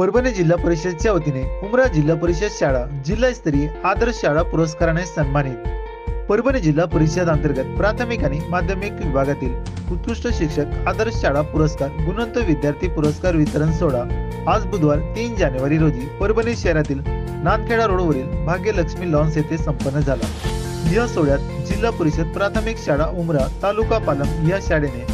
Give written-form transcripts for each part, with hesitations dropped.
परभणी जिल्हा परिषदच्या वतीने उमरा जिल्हा परिषद शाळा जिल्हास्तरीय आदर्श शाळा पुरस्काराने सन्मानित। परभणी जिल्हा परिषद अंतर्गत प्राथमिक आणि माध्यमिक विभागातील उत्कृष्ट शिक्षक आदर्श शाळा पुरस्कार गुणवंत विद्यार्थी पुरस्कार वितरण सोहळा आज बुधवार 3 जानेवारी रोजी परभणी शहरातील नांदखेडा रोडवरील भाग्यलक्ष्मी लॉन्स येथे संपन्न झाला। या सोहळ्यात जिल्हा परिषद प्राथमिक शाळा उमरा तालुका पालम या शाळेने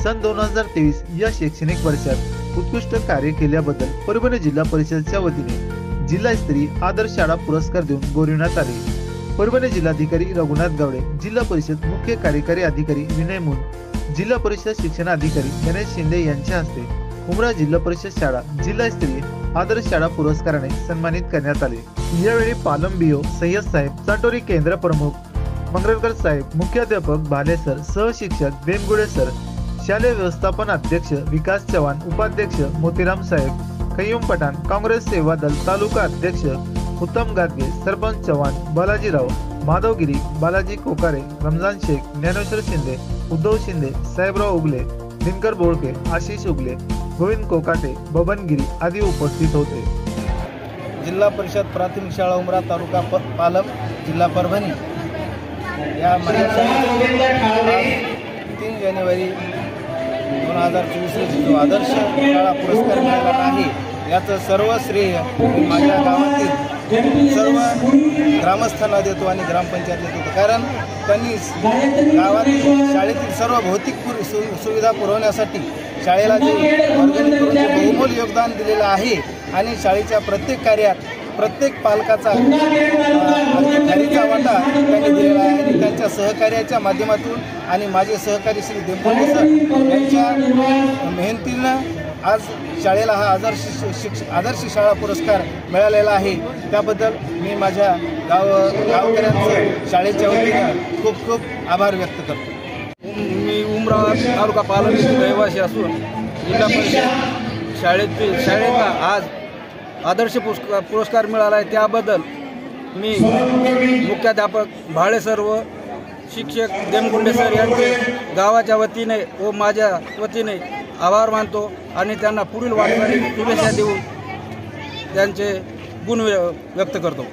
सन 2023 या शैक्षणिक वर्षात उत्कृष्ट कार्य केल्याबद्दल परभणी जिल्हा परिषदच्या वतीने जिल्हास्तरीय आदर्श शाळा पुरस्कार देऊन गौरविण्यात आले। परभणी जिल्हाधिकारी रघुनाथ गावडे, जिल्हा परिषद मुख्य कार्यकारी अधिकारी विनय मून, जिल्हा परिषद शिक्षण अधिकारी गणेश शिंदे यांच्या हस्ते उमरा जिल्हा परिषद शाळा जिल्हास्तरीय आदर्श शाळा पुरस्काराने सन्मानित करण्यात आले। यावेळी पालम बीओ सय्यद साहेब, चाटोरी केंद्र प्रमुख मंगळकर साहेब, मुख्याध्यापक भाले सर, सहशिक्षक बेनगुडे सर, शालेय व्यवस्थापन अध्यक्ष विकास चव्हाण, उपाध्यक्ष मोतीराम साहेब, कय्यूम पठाण, काँग्रेस सेवा दल तालुका अध्यक्ष उत्तम गादगे, सरपंच चव्हाण, बालाजीराव, माधवगिरी, बालाजी कोकारे, रमजान शेख, ज्ञानेश्वर शिंदे, उद्धव शिंदे, साहेबराव उगले, दिनकर बोळके, आशिष उगले, गोविंद कोकाटे, बबन गिरी आदी उपस्थित होते। जिल्हा परिषद प्राथमिक शाळा उमरा तालुका पालम जिल्हा परभणी या महाविद्यालयात 3 जानेवारी 2024 रोजी जो आदर्श शाळा पुरस्कार मिळाला आहे याचं सर्व श्रेय माझ्या गावातील सर्व ग्रामस्थांना देतो आणि ग्रामपंचायतला देतो, कारण त्यांनी गावातील शाळेतील सर्व भौतिक सुविधा पुरवण्यासाठी शाळेला जे वर्गणी करून बहुमोल योगदान दिलेलं आहे आणि शाळेच्या प्रत्येक कार्यात प्रत्येक पालकाचा खारीचा वाटा त्यांनी दिलेला आहे आणि त्यांच्या सहकार्याच्या माध्यमातून आणि माझे सहकारी श्री देवपूर सर यांच्या मेहनतीनं आज शाळेला हा आदर्श शाळा पुरस्कार मिळालेला आहे। त्याबद्दल मी माझ्या गावकऱ्यांचं शाळेच्या वतीनं खूप खूप आभार व्यक्त करतो। मी उमरा तालुका पालम रहिवासी असून जिल्हा परिषद शाळेला आज आदर्श पुरस्कार मिळाला आहे, त्याबद्दल मी मुख्याध्यापक भाळे सर व शिक्षक देमगुंडे सर यांचे गावाच्या वतीने व माझ्या वतीने आभार मानतो आणि त्यांना पुढील वाटचालीस शुभेच्छा देऊन त्यांचे गुण व्यक्त करतो।